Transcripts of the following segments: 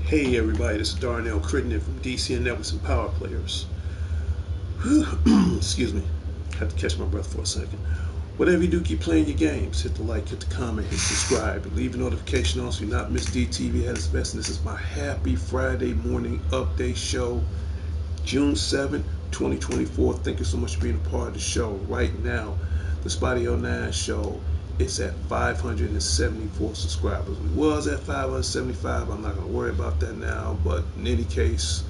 Hey everybody, this is Darnell Crittenden from DCN Networks and Power Players. Excuse me, I had to catch my breath for a second. Whatever you do, keep playing your games. Hit the like, hit the comment, hit subscribe, and leave a notification on so you not miss DTV at its best. And this is my happy Friday morning update show, June 7th, 2024. Thank you so much for being a part of the show. Right now, the Spotty 09 show is at 574 subscribers. We was at 575. I'm not going to worry about that now, but in any case,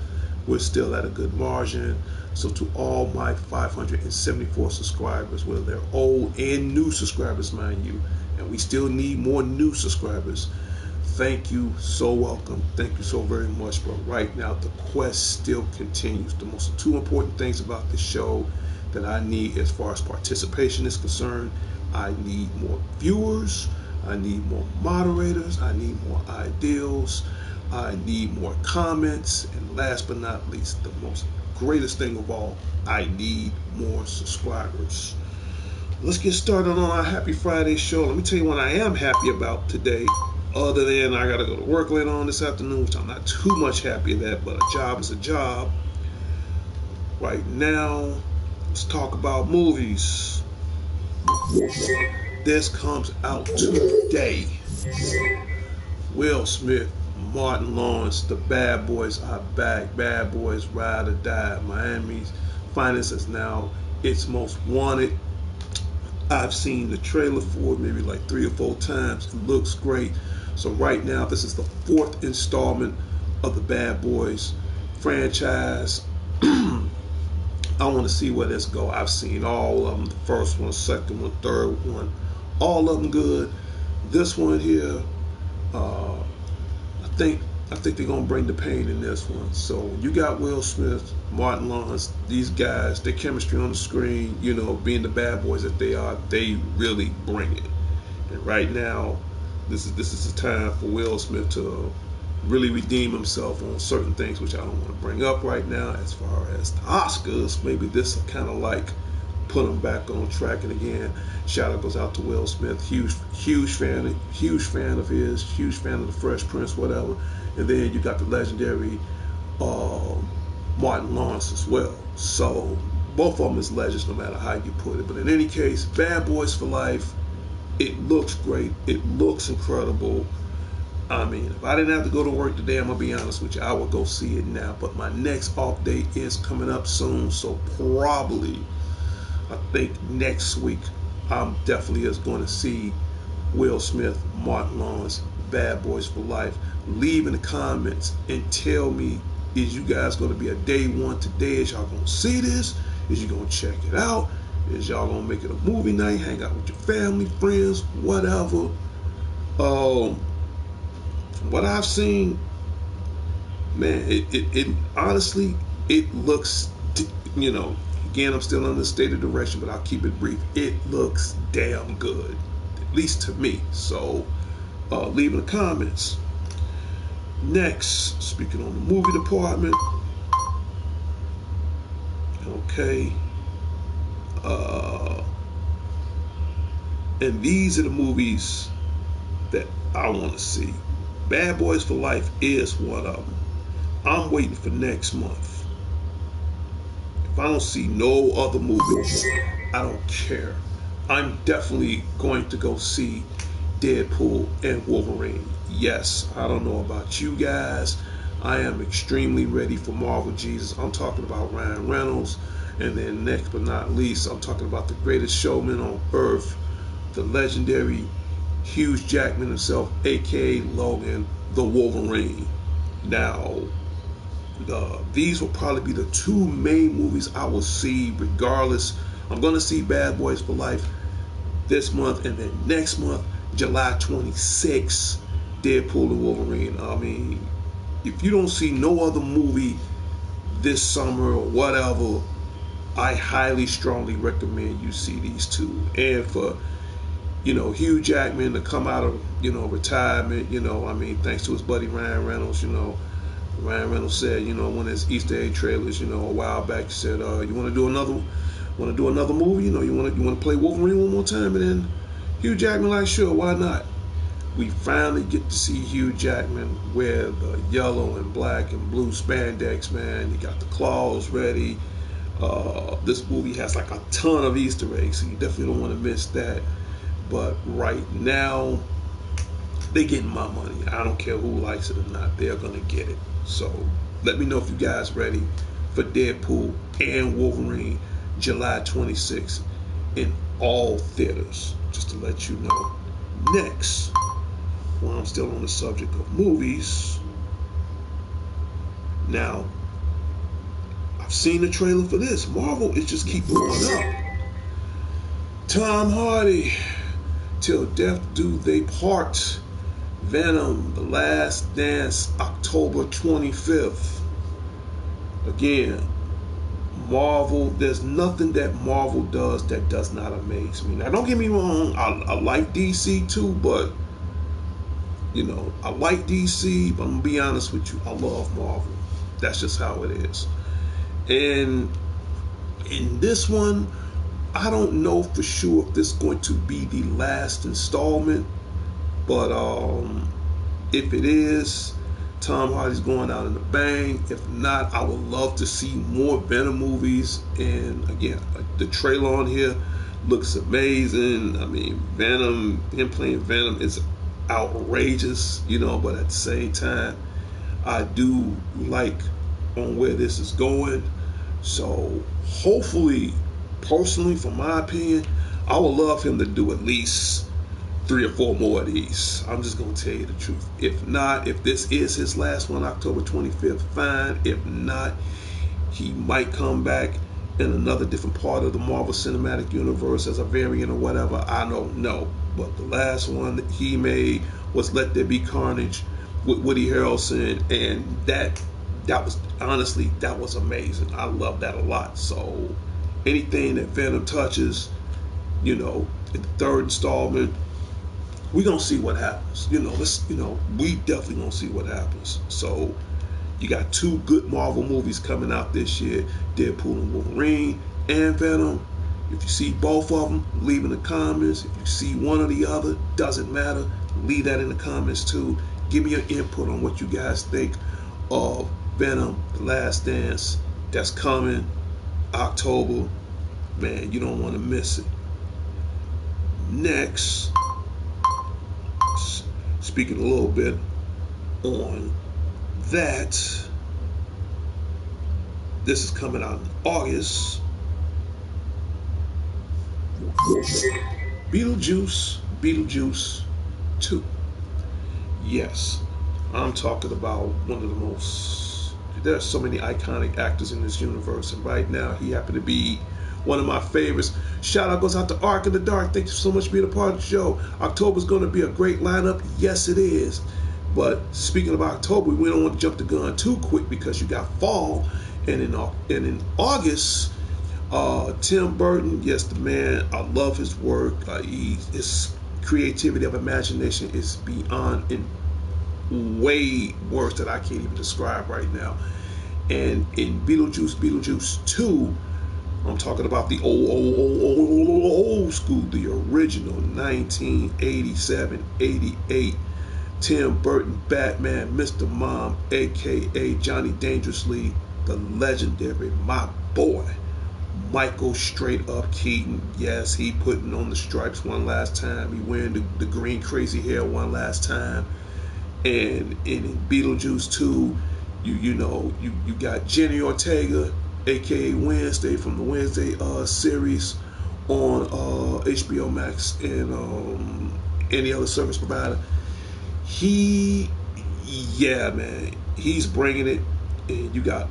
we're still at a good margin. So to all my 574 subscribers, whether they're old and new subscribers, mind you, and we still need more new subscribers, thank you, so welcome. Thank you so very much. But right now, the quest still continues. The most two important things about this show that I need as far as participation is concerned: I need more viewers, I need more moderators, I need more ideals, I need more comments, and last but not least, the most greatest thing of all, I need more subscribers. Let's get started on our Happy Friday show. Let me tell you what I am happy about today, other than I gotta go to work later on this afternoon, which I'm not too much happy at that, but a job is a job. Right now, let's talk about movies. This comes out today. Will Smith, Martin Lawrence, the Bad Boys are back. Bad Boys Ride or Die. Miami's finest is now its most wanted. I've seen the trailer for it maybe like 3 or 4 times. It looks great. So right now, this is the 4th installment of the Bad Boys franchise. I want to see where this go. I've seen all of them, the first one, second one, third one, all of them good. This one here, I think they're gonna bring the pain in this one. So you got Will Smith, Martin Lawrence, these guys, their chemistry on the screen, you know, being the bad boys that they are, they really bring it. And right now, this is the time for Will Smith to really redeem himself on certain things, which I don't want to bring up right now. As far as the Oscars, maybe this will kind of like put him back on track. And again, shout out goes out to Will Smith, huge fan of his, huge fan of the Fresh Prince, whatever. And then you got the legendary Martin Lawrence as well. So both of them is legends, no matter how you put it. But in any case, Bad Boys for Life. It looks great. It looks incredible. I mean, if I didn't have to go to work today, I'm going to be honest with you, I would go see it now. But my next off date is coming up soon, so probably, I think next week, I'm definitely is going to see Will Smith, Martin Lawrence, Bad Boys for Life. Leave in the comments and tell me, is you guys going to be a day one today? Is y'all going to see this? Is you going to check it out? Is y'all going to make it a movie night, hang out with your family, friends, whatever? From what I've seen, man, it honestly, it looks, you know, again, I'm still under the state of direction, but I'll keep it brief. It looks damn good, at least to me. So leave in the comments. Next, speaking on the movie department, okay, and these are the movies that I want to see. Bad Boys for Life is one of them. I'm waiting for next month. If I don't see no other movies, I don't care. I'm definitely going to go see Deadpool and Wolverine. Yes, I don't know about you guys. I am extremely ready for Marvel Jesus. I'm talking about Ryan Reynolds. And then next but not least, I'm talking about the greatest showman on earth, the legendary Hugh Jackman himself, aka Logan, the Wolverine. Now, these will probably be the 2 main movies I will see regardless. I'm going to see Bad Boys for Life this month, and then next month, July 26th, Deadpool and Wolverine. I mean, if you don't see no other movie this summer or whatever, I highly, strongly recommend you see these two. And for Hugh Jackman to come out of retirement, I mean, thanks to his buddy Ryan Reynolds, Ryan Reynolds said, one of his Easter egg trailers, a while back, he said, you want to do another movie? You want to play Wolverine one more time? And then Hugh Jackman like, sure, why not? We finally get to see Hugh Jackman wear the yellow and black and blue spandex, man. He got the claws ready. This movie has like a ton of Easter eggs, so you definitely don't want to miss that. But right now, they getting my money. I don't care who likes it or not. They're going to get it. So let me know if you guys ready for Deadpool and Wolverine, July 26th in all theaters, just to let you know. Next, while I'm still on the subject of movies, now, I've seen the trailer for this. Marvel is just keep going up. Tom Hardy, Till Death Do They Part, Venom, The Last Dance, October 25th. Again, Marvel, there's nothing that Marvel does that does not amaze me. Now, don't get me wrong, I like DC too, but, I like DC, but I'm going to be honest with you, I love Marvel. That's just how it is. And in this one, I don't know for sure if this is going to be the last installment, but if it is, Tom Hardy's going out in a bang. If not, I would love to see more Venom movies. And again, the trailer on here looks amazing. I mean, Venom, him playing Venom is outrageous, but at the same time, I do like on where this is going. So hopefully, personally, from my opinion, I would love him to do at least 3 or 4 more of these. I'm just going to tell you the truth. If not, if this is his last one, October 25th, fine. If not, he might come back in another different part of the Marvel Cinematic Universe as a variant or whatever. I don't know. But the last one that he made was Let There Be Carnage with Woody Harrelson, and that was, honestly, that was amazing. I love that a lot. So anything that Venom touches, in the 3rd installment, we're gonna see what happens. We definitely gonna see what happens. So you got 2 good Marvel movies coming out this year, Deadpool and Wolverine and Venom. If you see both of them, leave in the comments. If you see one or the other, doesn't matter, leave that in the comments too. Give me your input on what you guys think of Venom, The Last Dance. That's coming October. Man, you don't want to miss it. Next, speaking a little bit on that, this is coming out in August. Beetlejuice 2. Yes, I'm talking about one of the most, there's so many iconic actors in this universe, and right now he happened to be one of my favorites. Shout out goes out to Ark in the Dark. Thank you so much for being a part of the show. October's going to be a great lineup. Yes, it is. But speaking of October, we don't want to jump the gun too quick because you got fall, and in August, Tim Burton. Yes, the man. I love his work. His creativity of imagination is beyond and way worse that I can't even describe right now. And in Beetlejuice 2, I'm talking about the old school, the original 1987, 88 Tim Burton Batman, Mr. Mom, aka Johnny Dangerously, the legendary, my boy, Michael Straight Up Keaton. Yes, he putting on the stripes one last time. He wearing the green crazy hair one last time. And in Beetlejuice 2, you got Jenny Ortega, aka Wednesday from the Wednesday series on HBO Max and any other service provider. Man, he's bringing it. And you got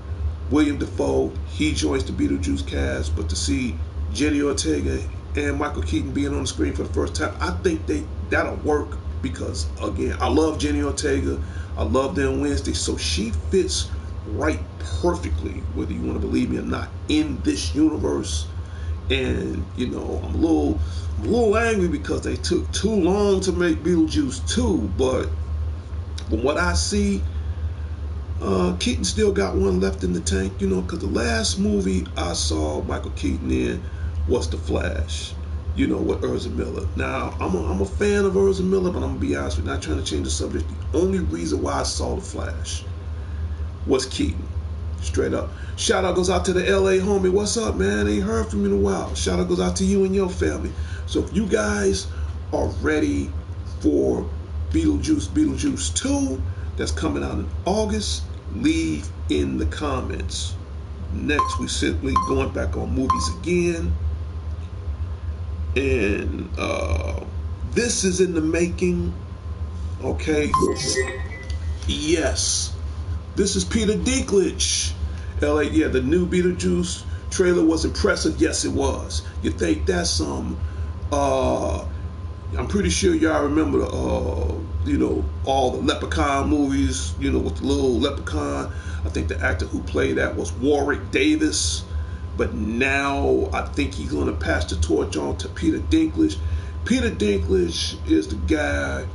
William Dafoe, he joins the Beetlejuice cast, but to see Jenny Ortega and Michael Keaton being on the screen for the first time, I think that'll work because again, I love Jenny Ortega. I love them Wednesday, so she fits right perfectly, whether you want to believe me or not, in this universe. And I'm a little angry because they took too long to make Beetlejuice 2, but from what I see, Keaton still got one left in the tank, because the last movie I saw Michael Keaton in was The Flash, with Ezra Miller. Now, I'm a fan of Ezra Miller, but I'm going to be honest with you, not trying to change the subject. The only reason why I saw The Flash was Keaton. Straight up. Shout out goes out to the LA homie. What's up, man? Ain't heard from you in a while. Shout out goes out to you and your family. So if you guys are ready for Beetlejuice 2, that's coming out in August, leave in the comments. Next, we simply going back on movies again. And this is in the making. Okay. Yes. This is Peter Dinklage. The new Beetlejuice trailer was impressive. Yes, it was. You think that's some? I'm pretty sure y'all remember, all the Leprechaun movies, with the little leprechaun. I think the actor who played that was Warwick Davis. But now I think he's going to pass the torch on to Peter Dinklage. Peter Dinklage is the guy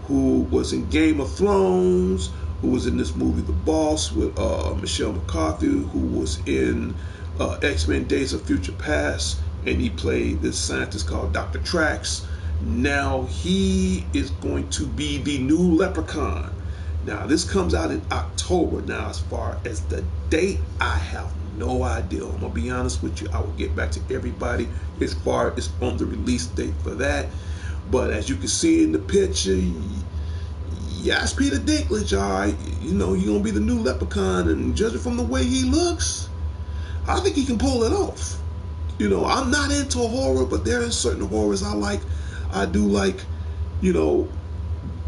who was in Game of Thrones, who was in this movie The Boss with Michelle McCarthy, who was in X-Men Days of Future Past, and he played this scientist called Dr. Trax. Now he is going to be the new Leprechaun. Now this comes out in October. Now as far as the date, I have no idea. I'm going to be honest with you. I will get back to everybody as far as on the release date for that. But as you can see in the picture, yes, Peter Dinklage, all right. He's going to be the new Leprechaun, and judging from the way he looks, I think he can pull it off. I'm not into horror, but there are certain horrors I like. I do like,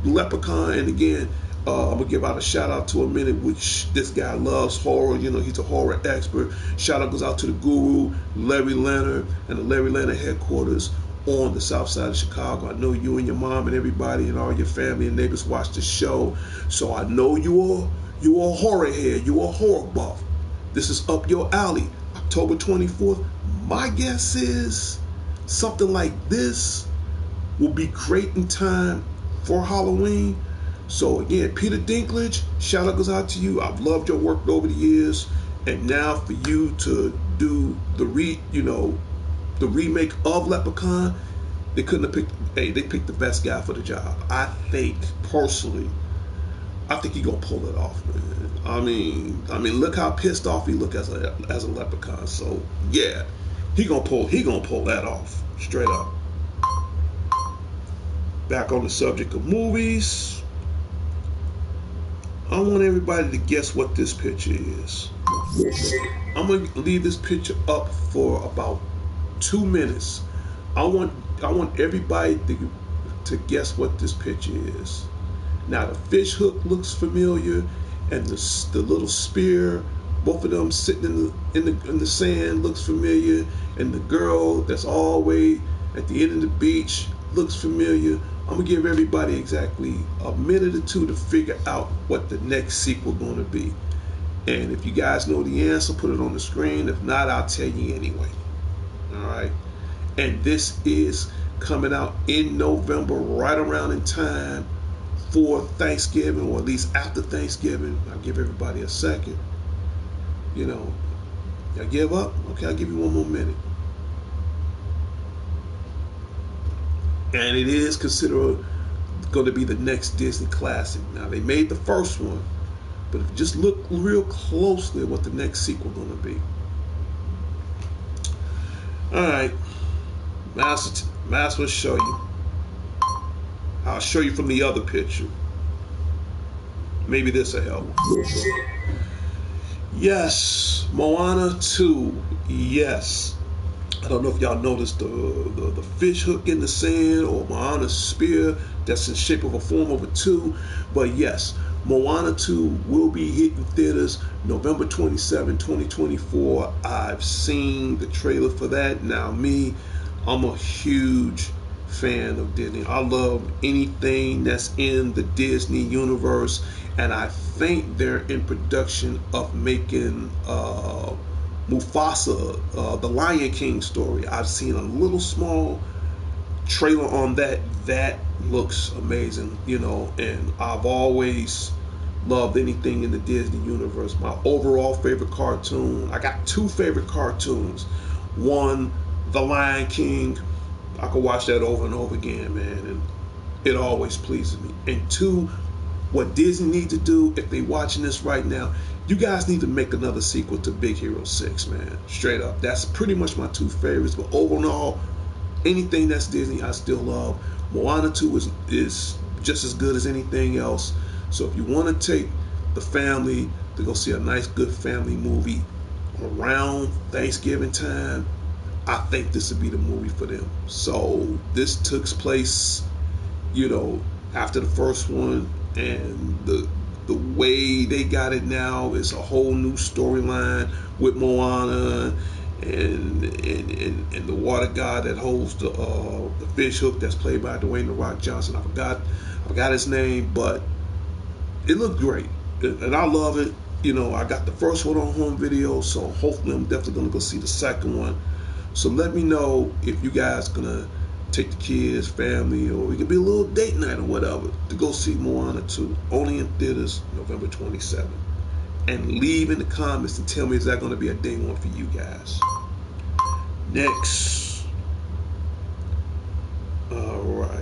Leprechaun. And again, I'm going to give out a shout out to a minute, which this guy loves horror. He's a horror expert. Shout out goes out to the guru, Larry Leonard, and the Larry Leonard headquarters on the south side of Chicago. I know you and your mom and everybody and all your family and neighbors watch the show, so I know you're a horror head, you're a horror buff. This is up your alley. October 24th. My guess is something like this will be great in time for Halloween. So again, Peter Dinklage, shout out goes out to you. I've loved your work over the years, and now for you to do the remake of Leprechaun, they couldn't have picked. Hey, they picked the best guy for the job. I think personally, he's gonna pull it off, man. I mean, look how pissed off he look as a Leprechaun. So yeah, he gonna pull that off straight up. Back on the subject of movies, I want everybody to guess what this picture is. I'm gonna leave this picture up for about 2 minutes. I want everybody to guess what this picture is. Now the fish hook looks familiar, and the little spear, both of them sitting in the sand, looks familiar, and the girl that's all the way at the end of the beach looks familiar. I'm gonna give everybody exactly a minute or two to figure out what the next sequel gonna be. And if you guys know the answer, put it on the screen. If not, I'll tell you anyway. All right. And this is coming out in November, right around in time for Thanksgiving, or at least after Thanksgiving. I'll give everybody a second. Y'all give up? Okay, I'll give you one more minute. And it is considered going to be the next Disney classic. Now, they made the first one, but if you just look real closely at what the next sequel is going to be. All right, Master will show you. I'll show you from the other picture. Maybe this will help. Yes, Moana 2. Yes. I don't know if y'all noticed the fish hook in the sand, or Moana's spear that's in shape of a form of a 2. But yes, Moana 2 will be hitting theaters November 27, 2024. I've seen the trailer for that. Now I'm a huge fan of Disney. I love anything that's in the Disney universe, and I think they're in production of making Mufasa, the Lion King story. I've seen a little small trailer on that. That looks amazing, you know, and I've always loved anything in the Disney universe. My overall favorite cartoon, I got two favorite cartoons. One, The Lion King. I could watch that over and over again, man, and it always pleases me. And two, what Disney needs to do, if they watching this right now, you guys need to make another sequel to Big Hero 6, man. Straight up. That's pretty much my two favorites. But overall, anything that's Disney, I still love. Moana 2 is just as good as anything else. So if you want to take the family to go see a nice, good family movie around Thanksgiving time, I think this would be the movie for them. So this took place, you know, after the first one, and the way they got it now is a whole new storyline with Moana and the water god that holds the fish hook that's played by Dwayne "The Rock" Johnson. I forgot his name, but it looked great, and I love it. You know, I got the first one on home video, so hopefully I'm definitely gonna go see the second one. So let me know if you guys gonna take the kids, family, or it can be a little date night or whatever to go see Moana 2, only in theaters November 27th. And leave in the comments and tell me, is that going to be a day one for you guys? Next. All right.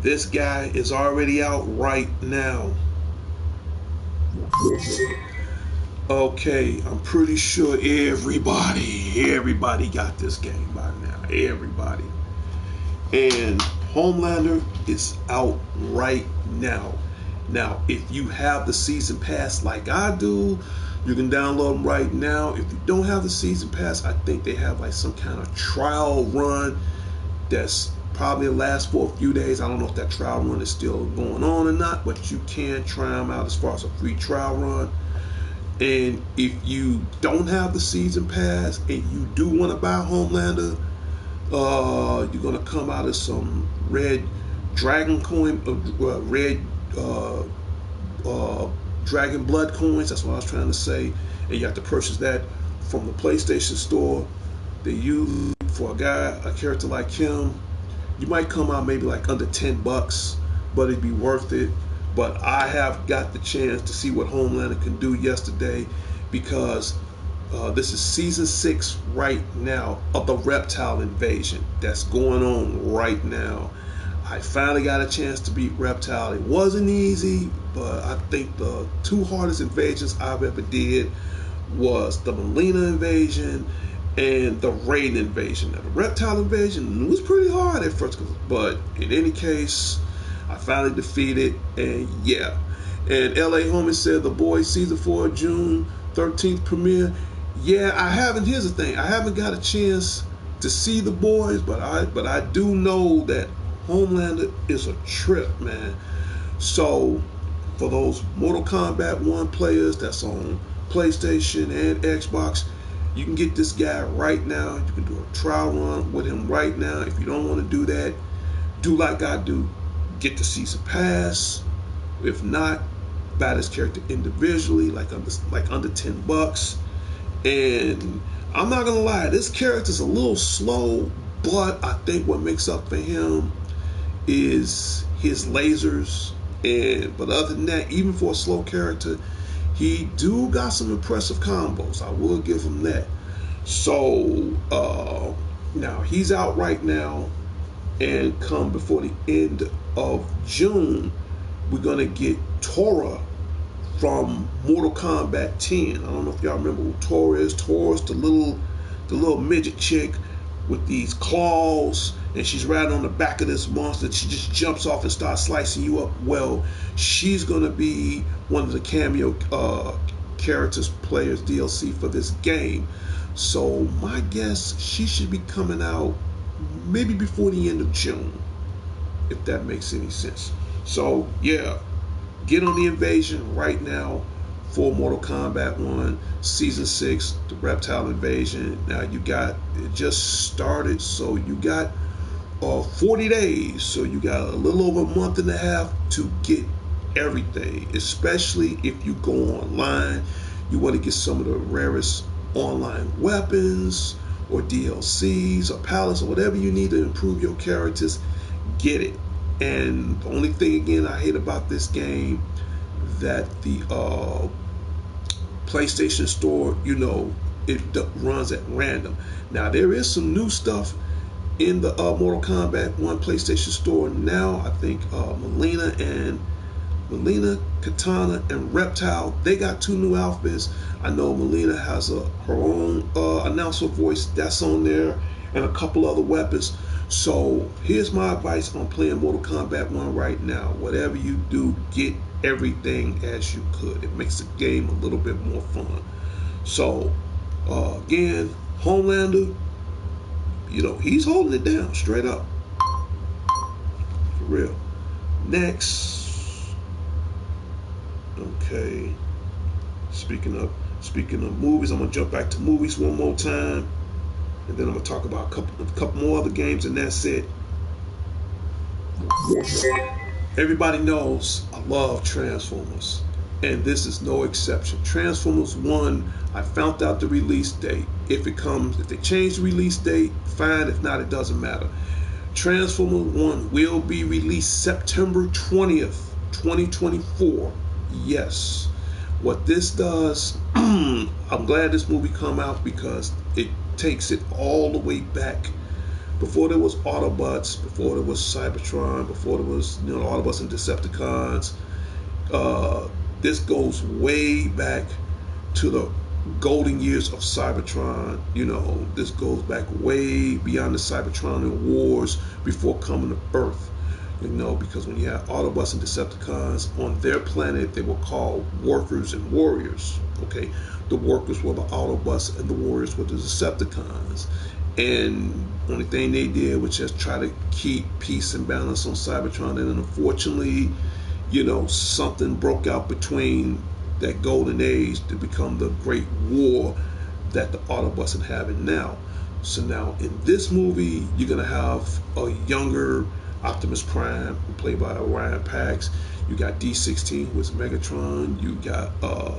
This guy is already out right now. Okay, I'm pretty sure everybody got this game by now. Everybody. And Homelander is out right now. Now, if you have the season pass like I do, you can download them right now. If you don't have the season pass, I think they have like some kind of trial run that's probably last for a few days. I don't know if that trial run is still going on or not, but you can try them out as far as a free trial run. And if you don't have the season pass and you do want to buy Homelander, you're going to come out of some red dragon coin, red dragon blood coins. That's what I was trying to say. And you have to purchase that from the PlayStation Store. They use for a character like him. You might come out maybe like under $10, but it'd be worth it. But I have got the chance to see what Homelander can do yesterday, because this is season 6 right now of the Reptile Invasion that's going on right now. I finally got a chance to beat Reptile. It wasn't easy, but I think the two hardest invasions I've ever did was the Melina invasion and the Rain invasion. Now, the Reptile invasion was pretty hard at first, but in any case, I finally defeated, and yeah. And LA Homie said The Boys season 4 June 13th premiere. Yeah, I haven't. Here's the thing: I haven't got a chance to see The Boys, but I do know that Homelander is a trip, man. So for those Mortal Kombat 1 players that's on PlayStation and Xbox, you can get this guy right now. You can do a trial run with him right now. If you don't want to do that, do like I do. Get the season pass. If not, buy this character individually, like under $10. And I'm not gonna lie, this character's a little slow, but I think what makes up for him is his lasers. But other than that, even for a slow character, he do got some impressive combos. I will give him that. So now he's out right now, and come before the end of June, we're gonna get Tora from Mortal Kombat 10. I don't know if y'all remember who Tora is. Tora's the little midget chick with these claws, and she's riding on the back of this monster. She just jumps off and starts slicing you up. Well, she's gonna be one of the cameo characters, players, DLC for this game. So my guess, she should be coming out maybe before the end of June, if that makes any sense. So yeah, get on the invasion right now for Mortal Kombat 1, Season 6, the Reptile Invasion. Now you got, it just started, so you got 40 days. So you got a little over a month and a half to get everything, especially if you go online. You want to get some of the rarest online weapons or DLCs or palettes or whatever you need to improve your characters, get it. And the only thing, again, I hate about this game, that the PlayStation Store, it runs at random. Now, there is some new stuff in the Mortal Kombat 1 PlayStation Store now. I think Melina, Katana, and Reptile, they got 2 new outfits. I know Melina has her own announcer voice that's on there, and a couple other weapons. So here's my advice on playing Mortal Kombat 1 right now. Whatever you do, get everything as you could. It makes the game a little bit more fun. So again, Homelander, he's holding it down straight up, for real. Next, okay, speaking of movies, I'm gonna jump back to movies one more time, and then I'm gonna talk about a couple more other games, and that's it. Everybody knows I love Transformers, and this is no exception. Transformers 1, I found out the release date. If they change the release date, fine. If not, it doesn't matter. Transformers 1 will be released September 20th, 2024. Yes. What this does, I'm glad this movie come out, because it takes it all the way back. Before there was Autobots, before there was Cybertron, before there was Autobots and Decepticons, this goes way back to the golden years of Cybertron. This goes back way beyond the Cybertron wars before coming to Earth. Because when you had Autobots and Decepticons on their planet, they were called workers and warriors. Okay, the workers were the Autobots and the warriors were the Decepticons. And the only thing they did was just try to keep peace and balance on Cybertron. And unfortunately, something broke out between that golden age to become the great war that the Autobots are having now. So now in this movie, you're gonna have a younger Optimus Prime, played by Ryan Pax. You got D16, who is Megatron. You got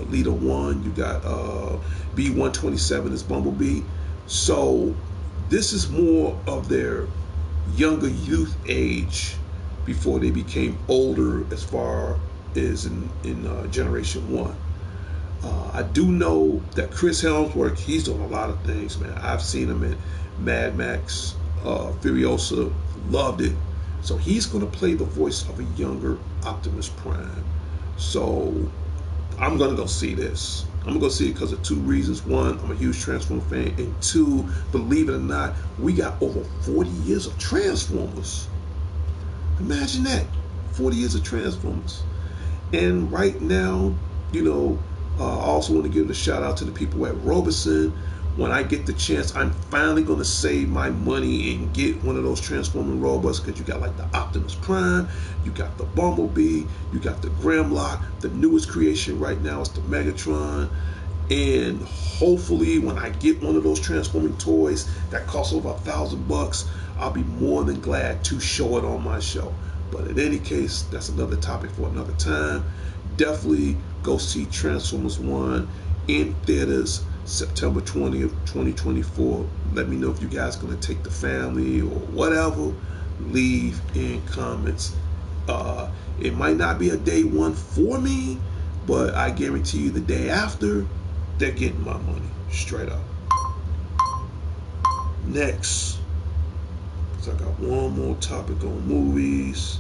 Leader 1. You got B-127 as Bumblebee. So this is more of their younger youth age before they became older, as far as in Generation 1. I do know that Chris Hemsworth, he's doing a lot of things, man. I've seen him in Mad Max, Furiosa, loved it. So he's going to play the voice of a younger Optimus Prime. So I'm going to go see this. I'm going to go see it because of 2 reasons. 1, I'm a huge Transformer fan. And 2, believe it or not, we got over 40 years of Transformers. Imagine that. 40 years of Transformers. And right now, I also want to give a shout out to the people at Robeson. When I get the chance, I'm finally going to save my money and get one of those Transforming robots, because you got like the Optimus Prime, you got the Bumblebee, you got the Grimlock. The newest creation right now is the Megatron. And hopefully when I get one of those Transforming toys that costs over $1,000, I'll be more than glad to show it on my show. But in any case, that's another topic for another time. Definitely go see Transformers 1 in theaters September 20th, 2024. Let me know if you guys are going to take the family or whatever. Leave in comments. It might not be a day 1 for me, but I guarantee you the day after, they're getting my money straight up. Next, so I got one more topic on movies.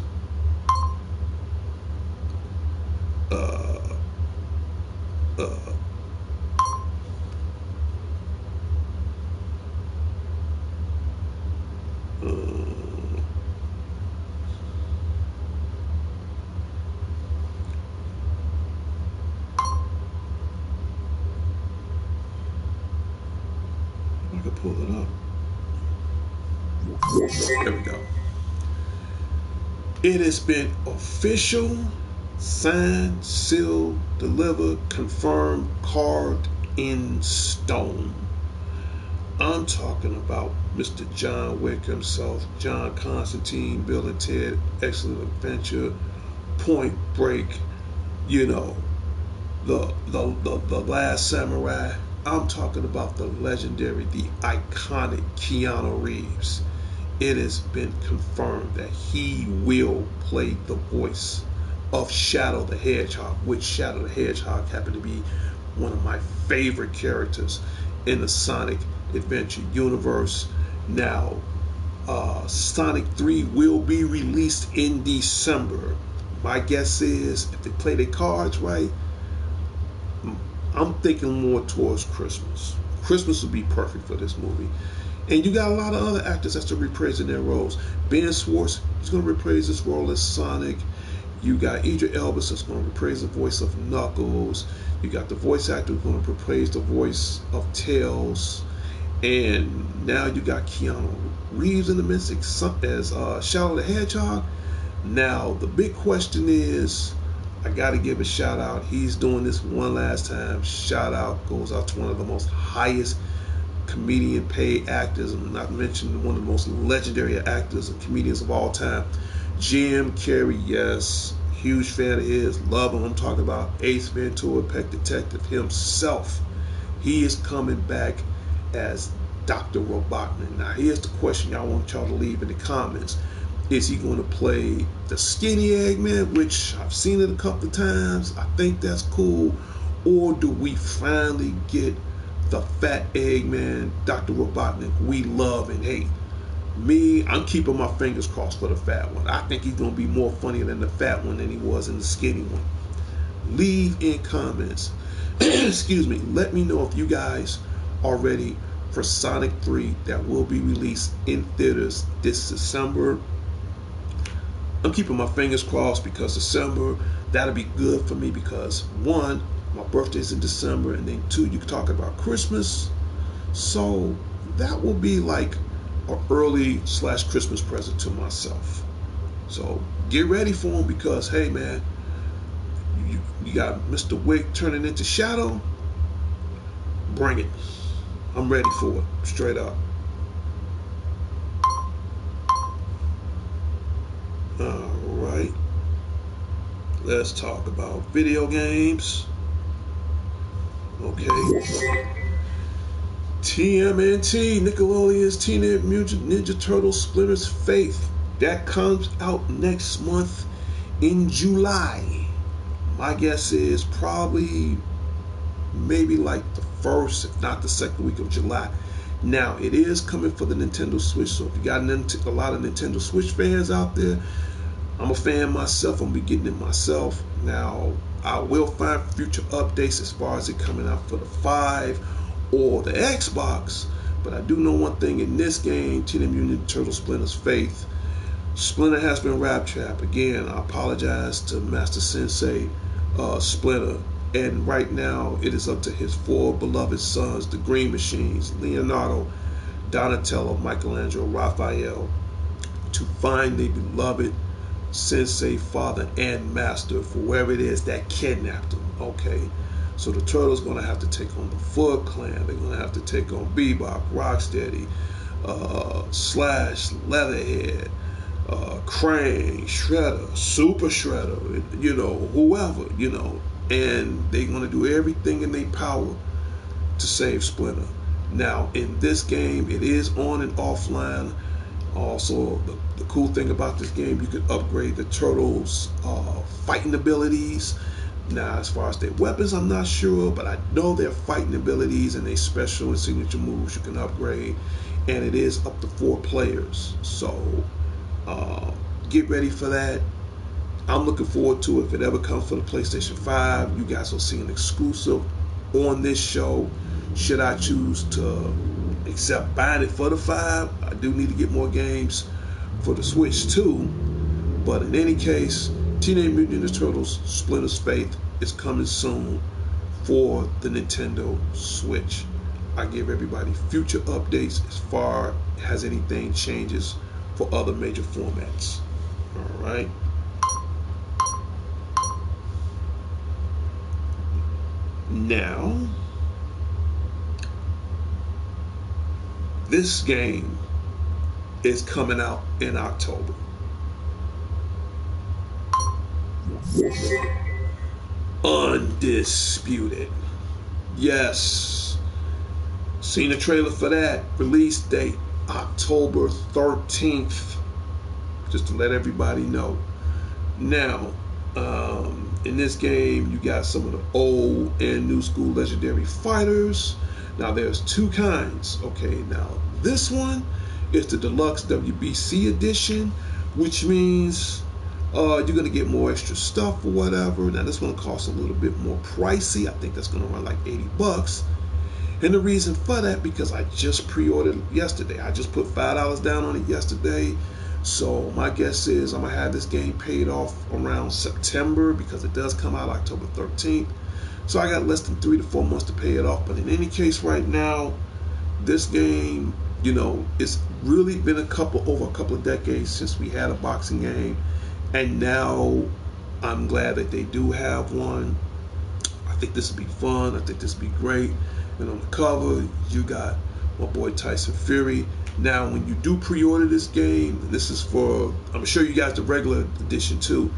I can pull it up. There we go. It has been official. Signed, sealed, delivered, confirmed, carved in stone. I'm talking about Mr. John Wick himself, John Constantine, Bill and Ted, Excellent Adventure, Point Break, you know, the Last Samurai. I'm talking about the legendary, the iconic Keanu Reeves. It has been confirmed that he will play the voice of Shadow the Hedgehog, which Shadow the Hedgehog happened to be one of my favorite characters in the Sonic Adventure universe. Now, Sonic 3 will be released in December. My guess is, if they play their cards right, I'm thinking more towards Christmas. Christmas would be perfect for this movie. And you got a lot of other actors that's reprising their roles. Ben Schwartz is going to reprise his role as Sonic. You got Idris Elba that's going to reprise the voice of Knuckles. You got the voice actor who's going to reprise the voice of Tails. And now you got Keanu Reeves in the mix as Shadow the Hedgehog. Now, the big question is, I got to give a shout out. He's doing this one last time. Shout out goes out to one of the most highest comedian paid actors, and not to mention one of the most legendary actors and comedians of all time, Jim Carrey. Yes, huge fan of his, love him. I'm talking about Ace Ventura, Pet Detective himself. He is coming back as Dr. Robotnik. Now here's the question I want y'all to leave in the comments. Is he going to play the skinny Eggman, which I've seen it a couple of times? I think that's cool. Or do we finally get the fat Eggman, Dr. Robotnik we love and hate? Me, I'm keeping my fingers crossed for the fat one. I think he's going to be more funny than the fat one than he was in the skinny one. Leave in comments. Excuse me. Let me know if you guys are ready for Sonic 3 that will be released in theaters this December. I'm keeping my fingers crossed because December, that'll be good for me because one, my birthday's in December, and then two, you can talk about Christmas. So that will be like an early/Christmas present to myself. So get ready for them because, hey man, you got Mr. Wick turning into Shadow. Bring it. I'm ready for it, straight up. Alright, let's talk about video games. Okay. TMNT, Nickelodeon's Teenage Mutant Ninja Turtles Splinter's Faith. That comes out next month in July. My guess is probably maybe like the first, if not the second week of July. Now, it is coming for the Nintendo Switch, so if you got a lot of Nintendo Switch fans out there, I'm a fan myself. I'm be getting it myself. Now, I will find future updates as far as it coming out for the 5 or the Xbox, but I do know one thing in this game, Teenage Mutant Ninja Turtles Splinter's Faith. Splinter has been rap trapped. Again, I apologize to Master Sensei Splinter. And right now, it is up to his 4 beloved sons, the Green Machines, Leonardo, Donatello, Michelangelo, Raphael, to find their beloved Sensei, father, and master for whoever it is that kidnapped them. Okay, so the Turtles going to have to take on the Foot Clan. They're going to have to take on Bebop, Rocksteady, Slash, Leatherhead, Krang, Shredder, Super Shredder, whoever, and they're going to do everything in their power to save Splinter. Now, in this game, it is on and offline. Also, the cool thing about this game, you can upgrade the Turtles' fighting abilities. Now, as far as their weapons, I'm not sure, but I know their fighting abilities and their special and signature moves you can upgrade. And it is up to 4 players. So, get ready for that. I'm looking forward to it. If it ever comes for the PlayStation 5, you guys will see an exclusive on this show. Should I choose to accept buying it for the 5, I do need to get more games for the Switch too. But in any case, Teenage Mutant Ninja Turtles Splinter's Faith is coming soon for the Nintendo Switch. I give everybody future updates as far as anything changes for other major formats. All right. Now, this game is coming out in October. Undisputed. Yes. Seen the trailer for that. Release date October 13th. Just to let everybody know. Now, in this game, you got some of the old and new school legendary fighters. Now, there's two kinds. Okay, now this one is the deluxe WBC edition, which means you're gonna get more extra stuff or whatever. Now, this one costs a little bit more pricey. I think that's gonna run like $80. And the reason for that, because I just pre-ordered yesterday. I just put $5 down on it yesterday. So my guess is I'm gonna have this game paid off around September, because it does come out October 13th. So I got less than 3 to 4 months to pay it off. But in any case, right now, this game, it's really been over a couple of decades since we had a boxing game, and now I'm glad that they do have one. I think this will be fun. I think this will be great. And on the cover, you got my boy Tyson Fury. Now, when you do pre-order this game, this is for, I'm going to show you guys the regular edition too.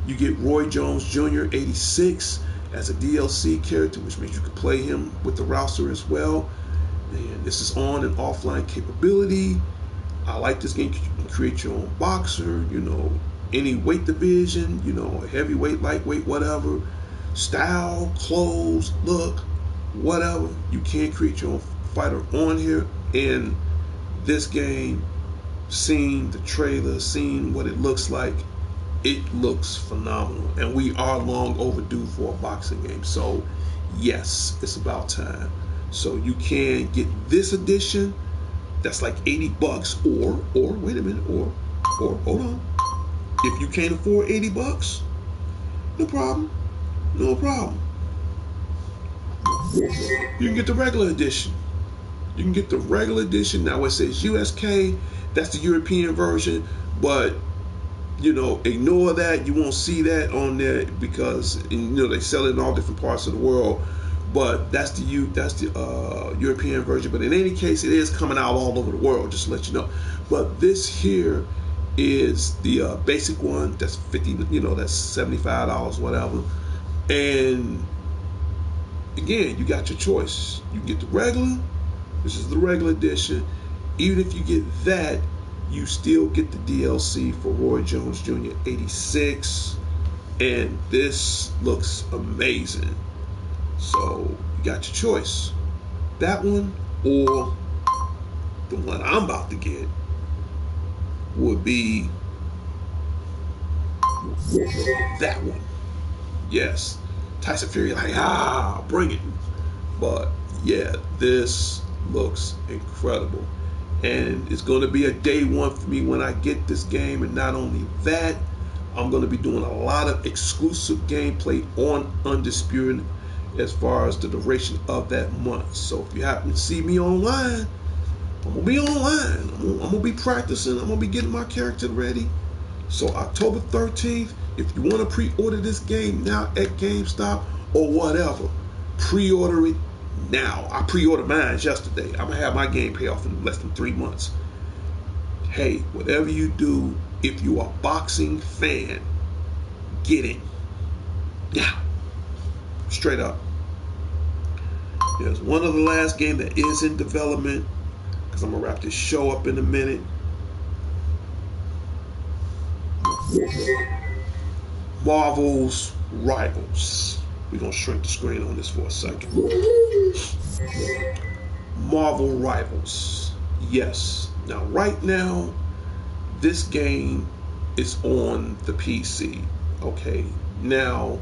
You get Roy Jones Jr. 86 as a DLC character, which means you can play him with the Rouser as well. And this is on and offline capability. I like this game. You can create your own boxer, any weight division, heavyweight, lightweight, whatever. Style, clothes, look, whatever. You can create your own fighter on here. And this game, seeing the trailer, seeing what it looks like, it looks phenomenal. And we are long overdue for a boxing game. So, yes, it's about time. So you can get this edition. That's like $80. Or wait a minute, or hold on. If you can't afford $80, no problem. No problem. You can get the regular edition. You can get the regular edition. Now it says USK. That's the European version. But, ignore that. You won't see that on there because, they sell it in all different parts of the world. But that's the European version. But in any case, it is coming out all over the world, just to let you know. But this here is the basic one. That's that's $75, whatever. And again, you got your choice. You get the regular. This is the regular edition. Even if you get that, you still get the DLC for Roy Jones Jr. 86. And this looks amazing. So you got your choice. That one or the one I'm about to get would be that one. Yes. Tyson Fury, bring it. But yeah, this looks incredible. And it's going to be a day one for me when I get this game. And not only that, I'm going to be doing a lot of exclusive gameplay on Undisputed as far as the duration of that month. So if you happen to see me online, I'm going to be online. I'm going to be practicing. I'm going to be getting my character ready. So October 13th, if you want to pre-order this game now at GameStop or whatever, pre-order it now. I pre-ordered mine yesterday. I'm going to have my game pay off in less than 3 months. Hey, whatever you do, if you're a boxing fan, get it now. Straight up. There's one of the last game that is in development, because I'm going to wrap this show up in a minute. Marvel's Rivals. We're going to shrink the screen on this for a second. Marvel Rivals. Yes. Now, right now, this game is on the PC. Okay. Now,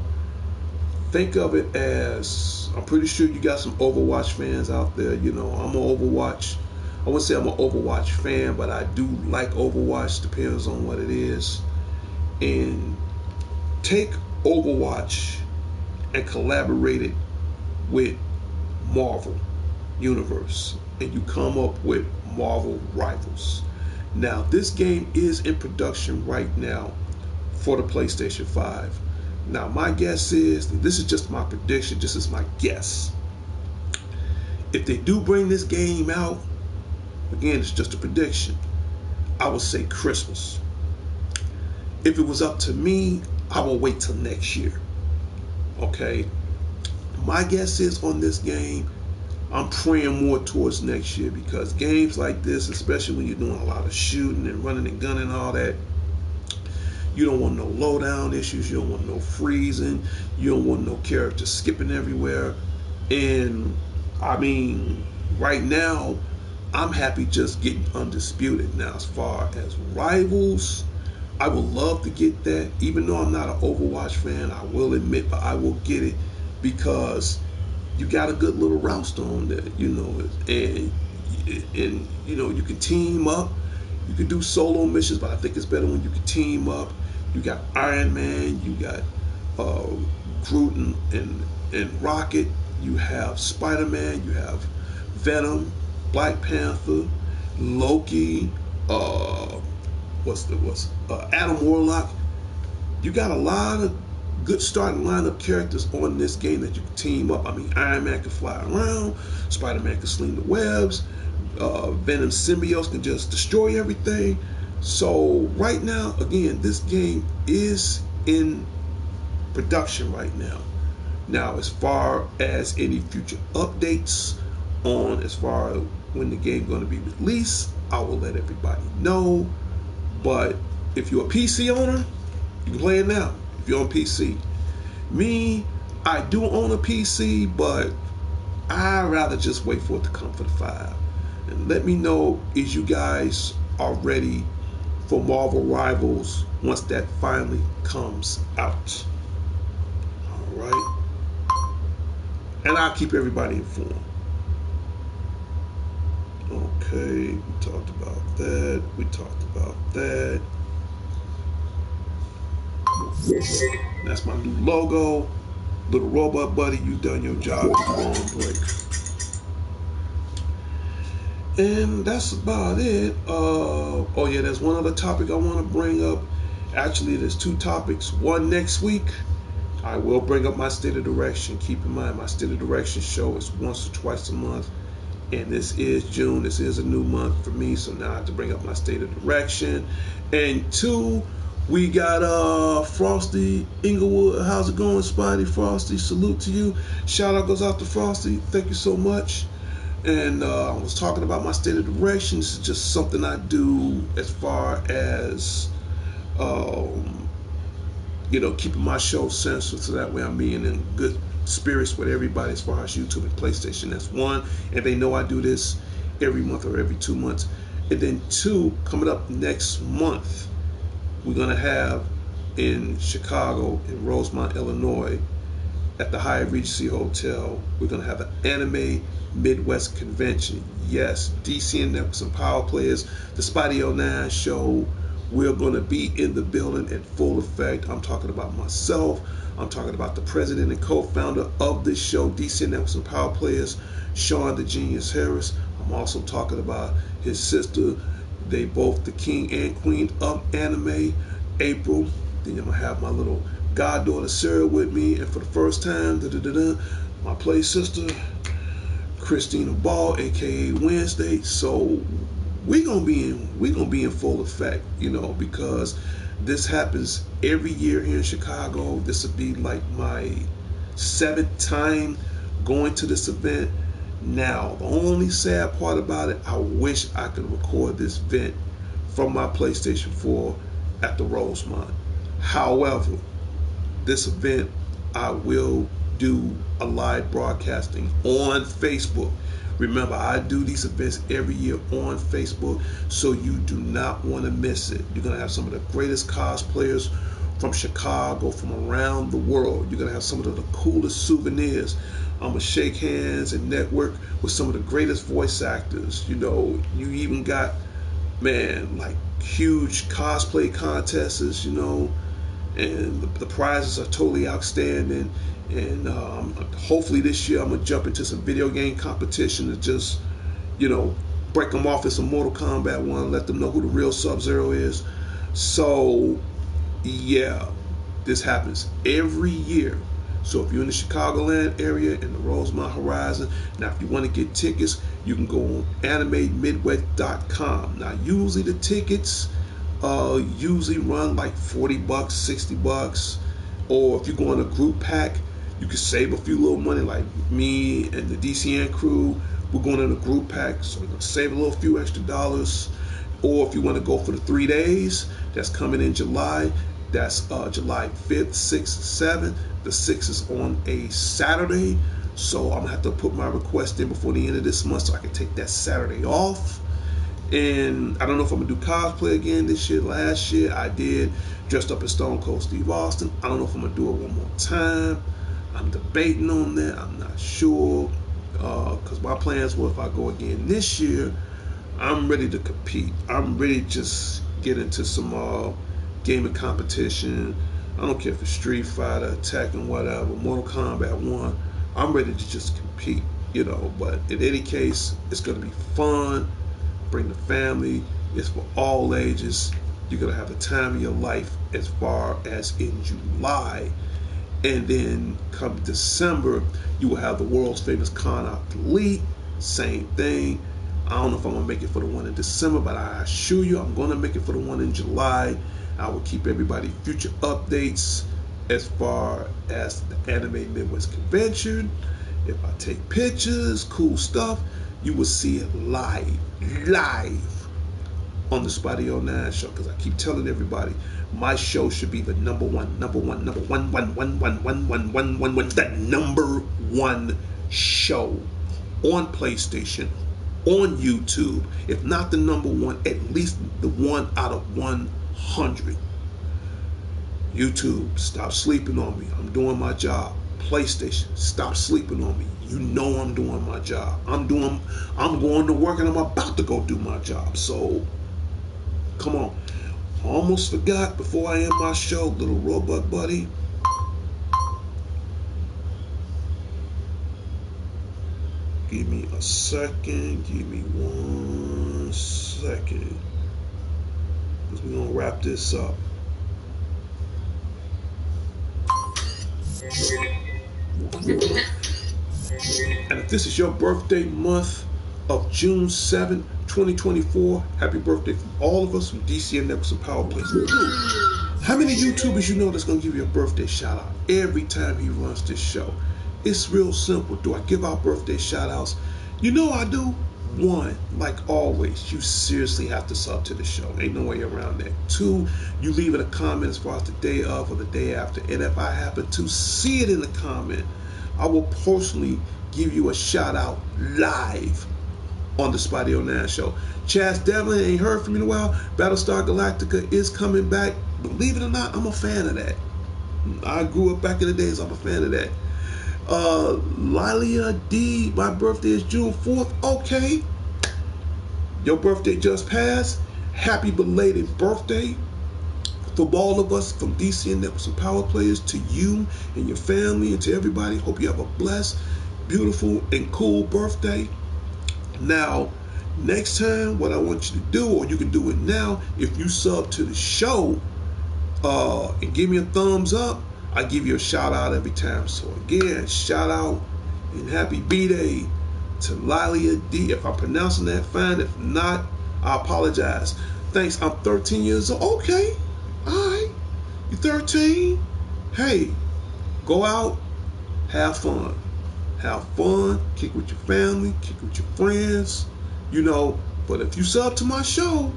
think of it as, I'm pretty sure you got some Overwatch fans out there. I'm an Overwatch. I wouldn't say I'm an Overwatch fan, but I do like Overwatch. Depends on what it is. And take Overwatch and collaborate it with Marvel Universe, and you come up with Marvel Rivals. Now, this game is in production right now for the PlayStation 5. Now, my guess is, this is just my prediction, just as my guess. If they do bring this game out, again, it's just a prediction, I would say Christmas. If it was up to me, I will wait till next year. Okay? My guess is on this game, I'm praying more towards next year, because games like this, especially when you're doing a lot of shooting and running and gunning and all that, you don't want no lowdown issues. You don't want no freezing. You don't want no characters skipping everywhere. And I mean, right now, I'm happy just getting undisputed. Now, as far as rivals, I would love to get that. Even though I'm not an Overwatch fan, I will admit, but I will get it, because you got a good little route on there, you know, and you know, you can team up. You can do solo missions, but I think it's better when you can team up. You got Iron Man, you got Groot and Rocket, you have Spider-Man, you have Venom, Black Panther, Loki, Adam Warlock. You got a lot of good starting lineup characters on this game that you can team up. I mean, Iron Man can fly around, Spider-Man can sling the webs, Venom symbiotes can just destroy everything. So right now, again, this game is in production right now. Now, as far as any future updates on as far as when the game going to be released, I will let everybody know. But if you're a PC owner, you can play it now. If you're on PC, me, I do own a PC, but I'd rather just wait for it to come for the 5. And let me know if you guys are ready for Marvel Rivals once that finally comes out. All right. And I'll keep everybody informed. Okay, we talked about that. We talked about that. That's my new logo. Little robot buddy, you done your job. You go on break. And that's about it. Oh yeah, there's one other topic I want to bring up. Actually, there's 2 topics. One, next week, I will bring up my State of Direction. Keep in mind, my State of Direction show is once or twice a month. And this is June. This is a new month for me. So now I have to bring up my State of Direction. And 2, we got Frosty Inglewood. How's it going, Spidey? Frosty, salute to you. Shout out goes out to Frosty. Thank you so much. And I was talking about my State of Direction. This is just something I do as far as, you know, keeping my show censored, so that way I'm being in good spirits with everybody as far as YouTube and PlayStation. That's 1. And they know I do this every month or every 2 months. And then 2, coming up next month, we're going to have in Chicago, in Rosemont, Illinois, at the Hyatt Regency Hotel, we're going to have an anime Midwest convention. Yes, DC and Networks and Power Players, the Spidey 09 show. We're going to be in the building in full effect. I'm talking about myself. I'm talking about the president and co-founder of this show, DC and Networks and Power Players, Sean the Genius Harris. I'm also talking about his sister. They both the king and queen of anime, April. Then I'm going to have my little goddaughter Sarah with me, and for the first time, my play sister Christina Ball, aka Wednesday. So we're gonna be in full effect, you know, because this happens every year here in Chicago. This will be like my 7th time going to this event. Now, the only sad part about it, I wish I could record this event from my PlayStation 4 at the Rosemont. However, this event, I will do a live broadcasting on Facebook. Remember, I do these events every year on Facebook, so you do not want to miss it. You're going to have some of the greatest cosplayers from Chicago, from around the world. You're going to have some of the coolest souvenirs. I'm going to shake hands and network with some of the greatest voice actors. You know, you even got, man, like huge cosplay contests, you know, and the prizes are totally outstanding. And hopefully this year I'm going to jump into some video game competition to just, you know, break them off in some Mortal Kombat 1, let them know who the real Sub-Zero is. So, yeah, This happens every year. So if you're in the Chicagoland area in the Rosemont Horizon, now if you want to get tickets, you can go on animemidwest.com. Now usually the tickets usually run like $40, $60. Or if you go on a group pack, you can save a few little money, like me and the DCN crew. We're going in a group pack, so we're going to save a little few extra dollars. Or if you want to go for the 3 days, that's coming in July. That's July 5th, 6th, 7th. The 6th is on a Saturday. So I'm going to have to put my request in before the end of this month so I can take that Saturday off. And I don't know if I'm going to do cosplay again this year. Last year I did, dressed up as Stone Cold Steve Austin. I don't know if I'm going to do it one more time. I'm debating on that. I'm not sure. Because my plans were if I go again this year, I'm ready to compete. I'm ready to just get into some gaming competition. I don't care if it's Street Fighter, Tekken, whatever, Mortal Kombat 1. I'm ready to just compete, you know. But in any case, it's going to be fun. Bring the family. It's for all ages. You're going to have the time of your life as far as in July. And then come December, you will have the world's famous Con Elite. Same thing. I don't know if I'm going to make it for the one in December, but I assure you I'm going to make it for the one in July. I will keep everybody future updates as far as the Anime Midwest Convention. If I take pictures, cool stuff, you will see it live on the Spotty09 show. Because I keep telling everybody, my show should be the the number one show on PlayStation, on YouTube. If not the number one, at least the one out of 100. YouTube, stop sleeping on me. I'm doing my job. PlayStation, stop sleeping on me. You know I'm doing my job. I'm going to work and I'm about to go do my job. So, come on. Almost forgot before I end my show, little robot buddy. Give me a second. Give me 1 second. Because we're going to wrap this up. And if this is your birthday month of June 7, 2024, happy birthday from all of us from DCN Networks and Power Plays. How many YouTubers you know that's going to give you a birthday shout out every time he runs this show? It's real simple. Do I give out birthday shout outs? You know I do. 1, like always, you seriously have to sub to the show. Ain't no way around that. 2, you leave it a comment as far as the day of or the day after. And if I happen to see it in the comment, I will personally give you a shout out live on the Spotty09 show. Chaz Devlin, ain't heard from you in a while. Battlestar Galactica is coming back. Believe it or not, I'm a fan of that. I grew up back in the days, I'm a fan of that. Lilia D, my birthday is June 4th. Okay. Your birthday just passed. Happy belated birthday. From all of us, from DCN Networks and Power Players, to you and your family and to everybody, hope you have a blessed, beautiful, and cool birthday. Now, next time, what I want you to do, or you can do it now, if you sub to the show and give me a thumbs up, I give you a shout out every time. So again, shout out and happy B-Day to Lilia D. If I'm pronouncing that fine, if not, I apologize. Thanks. I'm 13 years old. Okay. All right. You 13? Hey, go out, have fun. Have fun, kick with your family, kick with your friends, you know. But if you sub to my show,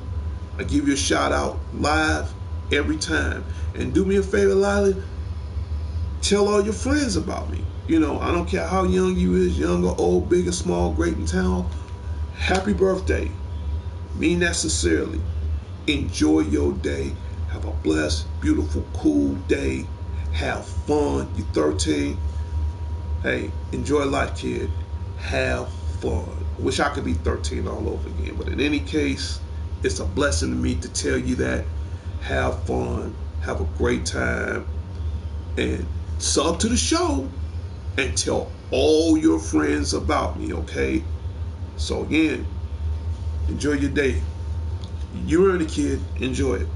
I give you a shout out live every time. And do me a favor, Lila, tell all your friends about me. You know, I don't care how young you is, young or old, big or small, great and tall. Happy birthday. Mean that sincerely. Enjoy your day. Have a blessed, beautiful, cool day. Have fun. You're 13. Hey, enjoy life, kid. Have fun. Wish I could be 13 all over again. But in any case, it's a blessing to me to tell you that. Have fun. Have a great time. And sub to the show. And tell all your friends about me, okay? So again, enjoy your day. You earn it, kid. Enjoy it.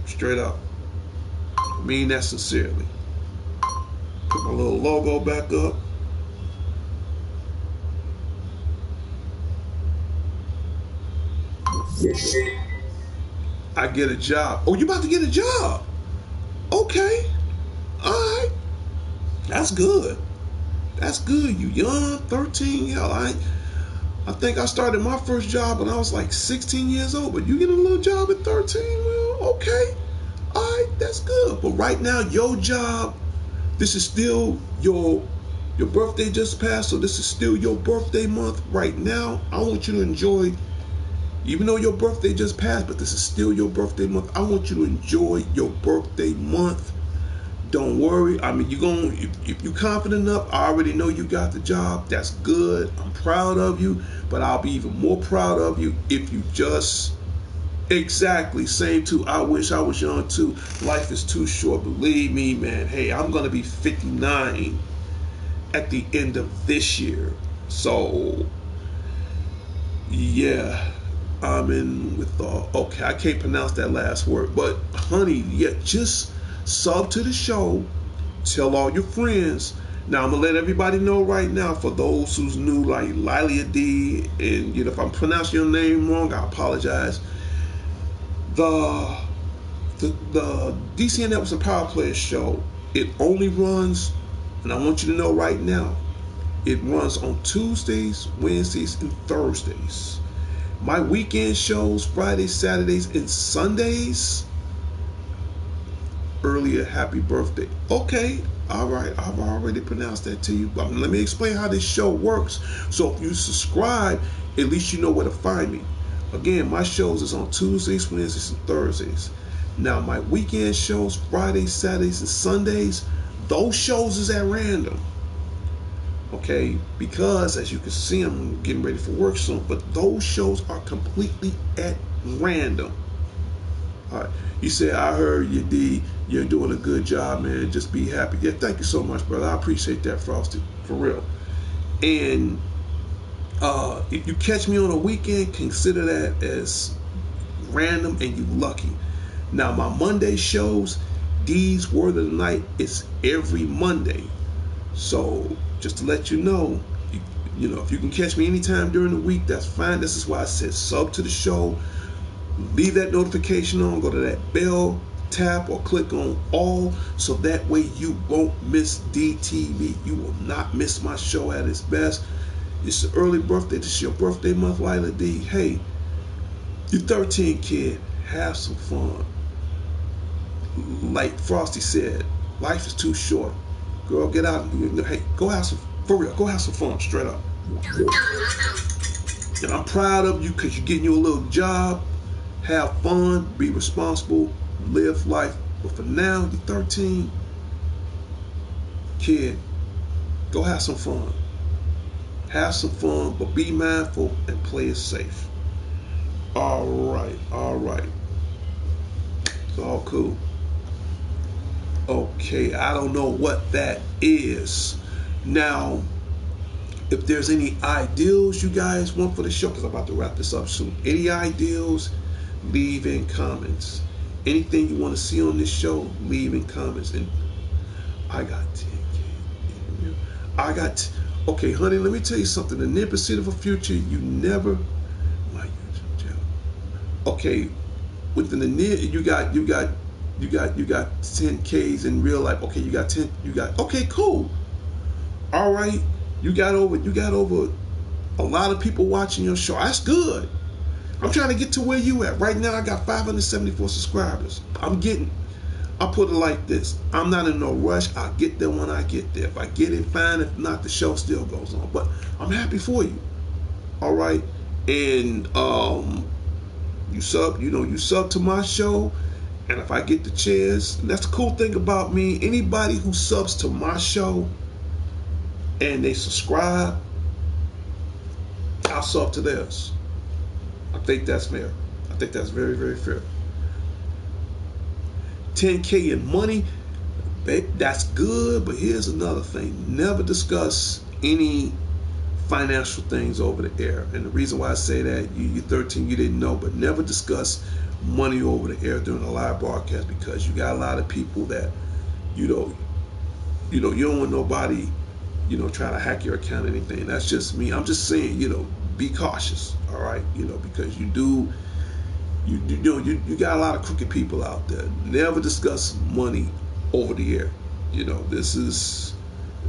Straight up. I mean that sincerely. Put my little logo back up. I get a job. Oh, you about to get a job? Okay. All right. That's good. That's good. You young, 13. Hell, I think I started my first job when I was like 16 years old. But you get a little job at 13? Well, okay. All right. That's good. But right now, your job, this is still your birthday just passed, so this is still your birthday month right now. I want you to enjoy, even though your birthday just passed, but this is still your birthday month. I want you to enjoy your birthday month. Don't worry. I mean, if you're confident enough, I already know you got the job. That's good. I'm proud of you, but I'll be even more proud of you if you just, exactly, same too. I wish I was young too. Life is too short. Believe me, man. Hey, I'm going to be 59 at the end of this year. So, yeah. I'm in with okay, I can't pronounce that last word, but honey, yeah, just sub to the show, tell all your friends. Now I'm gonna let everybody know right now, for those who's new, like Lilia D, and if I'm pronouncing your name wrong, I apologize. The DCN Networks and Power Players show, it only runs, and I want you to know right now, it runs on Tuesdays, Wednesdays, and Thursdays. My weekend shows, Fridays, Saturdays, and Sundays. Earlier, happy birthday. Okay, all right, I've already pronounced that to you. But let me explain how this show works. So if you subscribe, at least you know where to find me. Again, my shows is on Tuesdays, Wednesdays, and Thursdays. Now, my weekend shows, Fridays, Saturdays, and Sundays, those shows is at random. Okay, because as you can see, I'm getting ready for work soon, but those shows are completely at random. All right, you said, I heard you, D, you're doing a good job, man. Just be happy. Yeah, thank you so much, brother. I appreciate that, Frosty, for real. And if you catch me on a weekend, consider that as random and you lucky. Now, my Monday shows, D's Word of the Night, is every Monday. So just to let you know, if you can catch me anytime during the week, that's fine. This is why I said sub to the show. Leave that notification on. Go to that bell, tap, or click on all, so that way you won't miss DTV. You will not miss my show at its best. It's an early birthday. This is your birthday month, Lila D. Hey, you're 13, kid. Have some fun. Like Frosty said, life is too short. Girl, get out. Hey, go have some, for real, go have some fun, straight up. And I'm proud of you because you're getting you a little job. Have fun, be responsible, live life. But for now, you're 13. Kid, go have some fun. Have some fun, but be mindful and play it safe. All right. It's all cool. Okay, I don't know what that is. Now, if there's any ideals you guys want for the show, because I'm about to wrap this up soon. Any ideals, leave in comments. Anything you want to see on this show, leave in comments. And I got 10K. Okay, honey, let me tell you something. The near pursuit of a future, you never. My YouTube channel. Okay, within the near, you got 10Ks in real life. Okay, okay, cool. All right, you got over a lot of people watching your show. That's good. I'm trying to get to where you at. Right now I got 574 subscribers. I'll put it like this. I'm not in no rush. I'll get there when I get there. If I get it, fine. If not, the show still goes on. But I'm happy for you. All right. And you sub to my show. And if I get the chance, and that's the cool thing about me, anybody who subs to my show and they subscribe, I'll sub to theirs. I think that's fair. I think that's very, very fair. 10K in money, that's good, but here's another thing. Never discuss any financial things over the air. And the reason why I say that, you're 13, you didn't know, but never discuss money over the air during a live broadcast, because you got a lot of people that you know you don't want nobody trying to hack your account or anything. That's just me. I'm just saying, be cautious, all right? Because you got a lot of crooked people out there. Never discuss money over the air.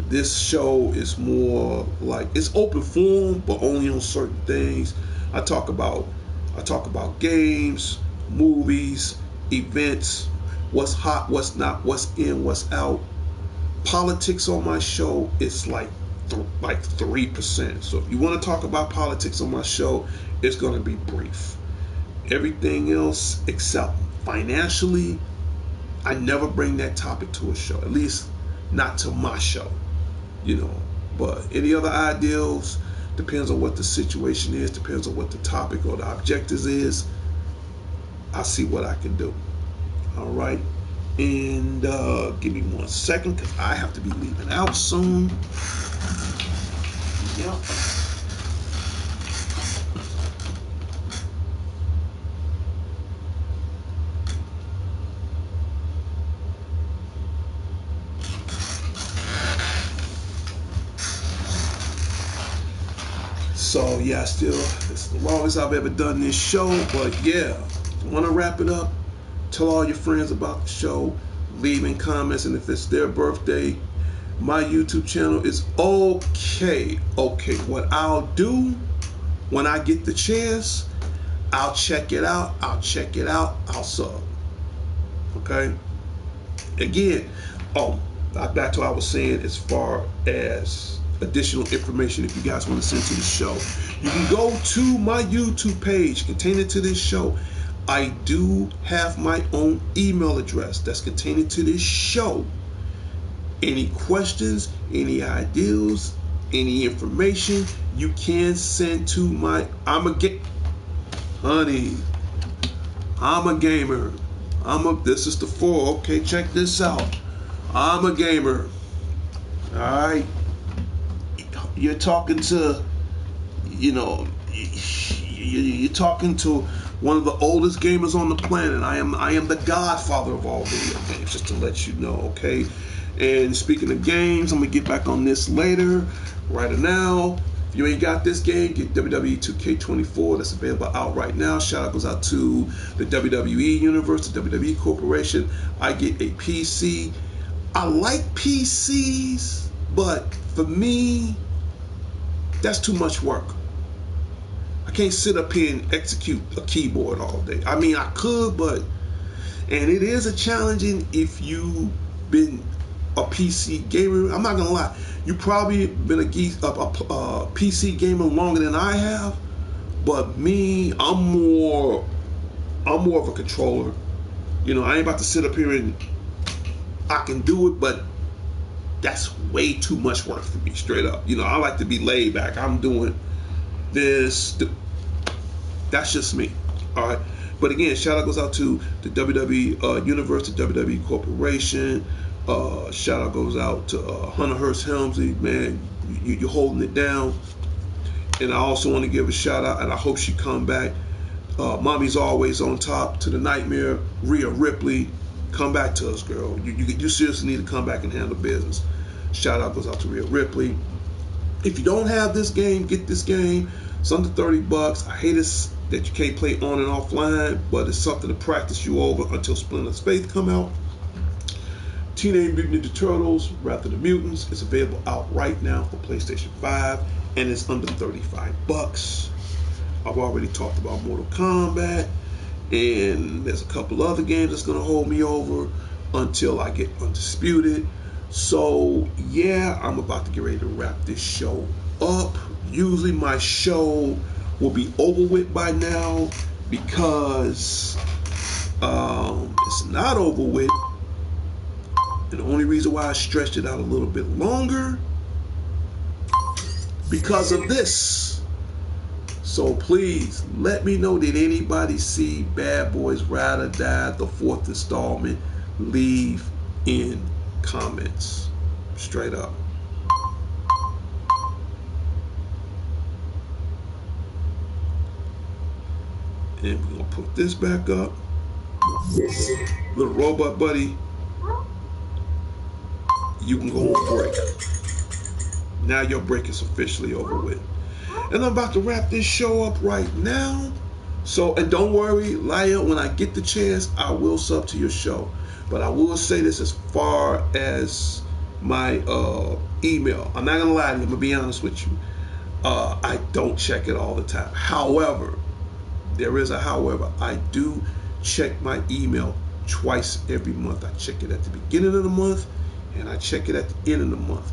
This show is more like it's open forum, but only on certain things. I talk about games, movies, events, what's hot, what's not, what's in, what's out. Politics on my show is like 3%. So if you want to talk about politics on my show, it's going to be brief. Everything else except financially, I never bring that topic to a show, at least not to my show. But any other ideals, depends on what the situation is, depends on what the topic or the objectives is. I'll see what I can do. All right. And give me 1 second, because I have to be leaving out soon. Yep. So yeah, still, it's the longest I've ever done this show, but yeah, want to wrap it up. Tell all your friends about the show, leave in comments, and if it's their birthday, my YouTube channel is okay. What I'll do when I get the chance, I'll check it out. I'll sub. Okay. Again, back to what I was saying as far as additional information. If you guys want to send to the show, you can go to my YouTube page containing to this show. I do have my own email address that's containing to this show. Any questions, any ideas, any information, you can send to my honey, I'm a gamer. This is the 4. Okay, check this out. I'm a gamer. All right. You're talking to, you're talking to one of the oldest gamers on the planet. I am the godfather of all video games, just to let you know, okay? And speaking of games, I'm gonna get back on this later. Right now, if you ain't got this game, get WWE 2K24. That's available out right now. Shout out goes out to the WWE Universe, the WWE Corporation. I get a PC. I like PCs, but for me, that's too much work. I can't sit up here and execute a keyboard all day. I mean, I could, and it is a challenging if you've been a PC gamer. I'm not gonna lie, you probably been a PC gamer longer than I have, but me, I'm more of a controller. I ain't about to sit up here and I can do it, but that's way too much work for me, straight up. I like to be laid back. I'm doing this. That's just me. All right. But again, shout out goes out to the WWE Universe, the WWE Corporation. Shout out goes out to Hunter Hearst Helmsley. Man, you're holding it down. And I also want to give a shout out, and I hope she come back. Mommy's always on top. To the Nightmare, Rhea Ripley. Come back to us, girl. You seriously need to come back and handle business. Shout out goes out to Rhea Ripley. If you don't have this game, get this game. It's under $30. I hate it that you can't play on and offline, but it's something to practice you over until Splinter's Faith come out. Teenage Mutant Ninja Turtles, Wrath of the Mutants, is available out right now for PlayStation 5, and it's under $35. I've already talked about Mortal Kombat, and there's a couple other games that's going to hold me over until I get Undisputed. So yeah, I'm about to get ready to wrap this show up. Usually my show will be over with by now, because it's not over with. And the only reason why I stretched it out a little bit longer, because of this. So please let me know, did anybody see Bad Boys Ride or Die, the 4th installment? Leave in comments. Straight up. And we're gonna put this back up. Little robot buddy, you can go on break. Now your break is officially over with. And I'm about to wrap this show up right now. So, and don't worry, Laya, when I get the chance, I will sub to your show. But I will say this as far as my email. I'm not going to lie to you. I'm going to be honest with you. I don't check it all the time. However, there is a however. I do check my email twice every month. I check it at the beginning of the month and I check it at the end of the month.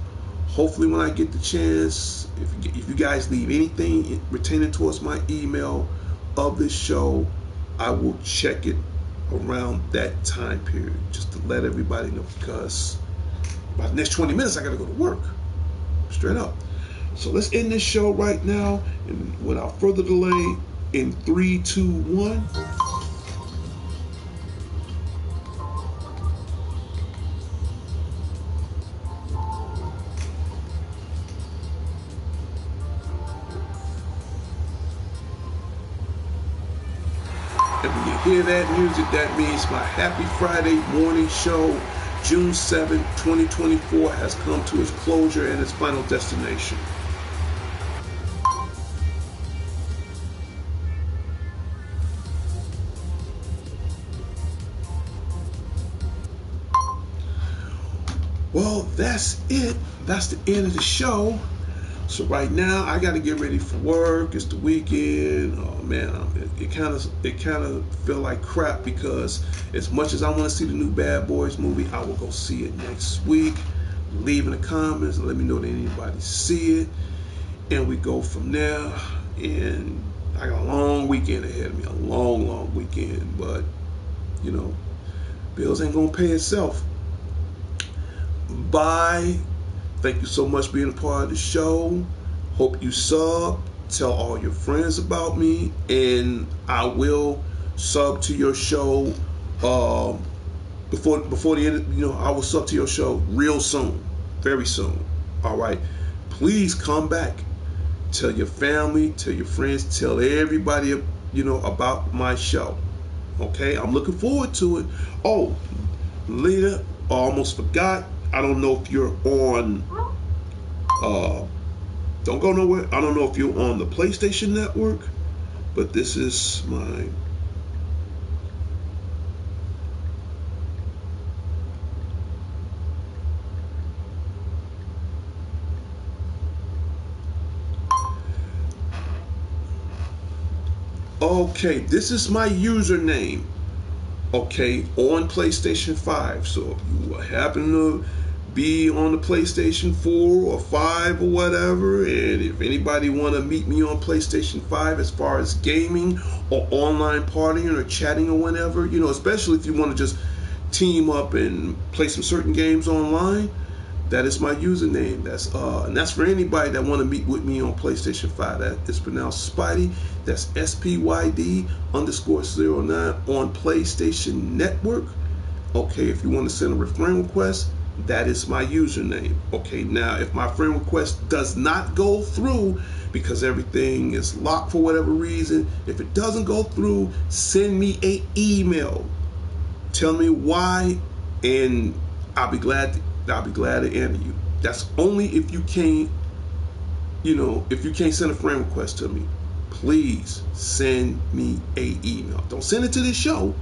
Hopefully when I get the chance, if you guys leave anything pertaining towards my email of this show, I will check it around that time period just to let everybody know, because by the next 20 minutes I gotta go to work. Straight up. So let's end this show right now, and without further delay, in 3, 2, 1. And when you hear that music, that means my Happy Friday morning show, June 7, 2024, has come to its closure and its final destination. Well, that's it. That's the end of the show. So right now, I got to get ready for work. It's the weekend. Oh man, it kind of feel like crap, because as much as I want to see the new Bad Boys movie, I will go see it next week. Leave in the comments and let me know that anybody see it, and we go from there. And I got a long weekend ahead of me, a long weekend. But you know, bills ain't gonna pay itself. Bye. Thank you so much for being a part of the show. Hope you sub. Tell all your friends about me, and I will sub to your show before the end. You know, I will sub to your show real soon, very soon. All right. Please come back. Tell your family, tell your friends, tell everybody, you know, about my show. Okay, I'm looking forward to it. Oh, later, I almost forgot. I don't know if you're on, don't go nowhere. I don't know if you're on the PlayStation Network, but this is my, okay, this is my username, okay, on PlayStation 5. So if you happen to be on the PlayStation 4 or 5 or whatever, and if anybody want to meet me on PlayStation 5 as far as gaming or online partying or chatting or whatever, you know, especially if you want to just team up and play some certain games online, that is my username. And that's for anybody that want to meet with me on PlayStation 5. That is pronounced Spidey. That's SPYD _09 on PlayStation Network. Okay, if you want to send a friend request, that is my username. Okay, now if my friend request does not go through because everything is locked for whatever reason, if it doesn't go through, send me an email. Tell me why, and I'll be glad to answer you. That's only if you can't, you know, if you can't send a friend request to me. Please send me an email. Don't send it to this show.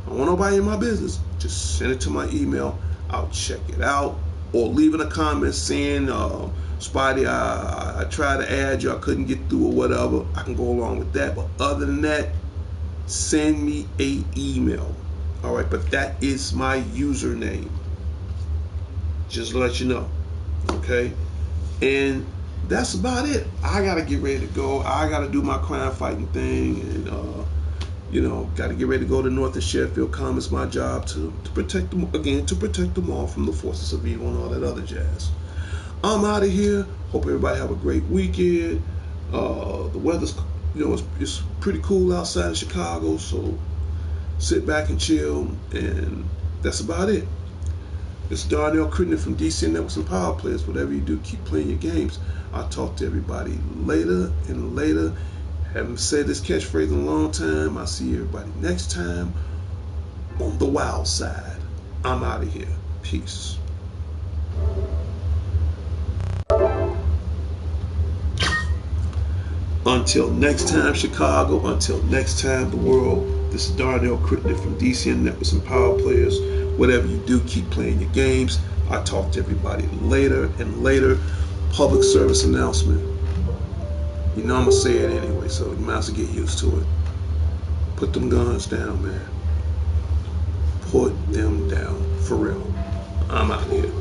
I don't want nobody in my business. Just send it to my email. I'll check it out, or leave in a comment saying, Spidey, I tried to add you, I couldn't get through or whatever. I can go along with that. But other than that, send me an email. All right, but that is my username. Just to let you know. Okay? And that's about it. I got to get ready to go. I got to do my crime fighting thing, and you know, got to get ready to go to North and Sheffield. It's my job to protect them, again, to protect them all from the forces of evil and all that other jazz. I'm out of here. Hope everybody have a great weekend. The weather's, you know, it's pretty cool outside of Chicago, so sit back and chill, and that's about it. It's Darnell Crittenden from DC Networks and Power Players. Whatever you do, keep playing your games. I'll talk to everybody later and later. Haven't said this catchphrase in a long time. I'll see everybody next time on the wild side. I'm out of here. Peace. Until next time, Chicago. Until next time, the world. This is Darnell Crittenden from DC Internet with some power players. Whatever you do, keep playing your games. I talk to everybody later and later. Public service announcement. You know I'm going to say it anyway, so you might as well get used to it. Put them guns down, man. Put them down. For real. I'm out of here.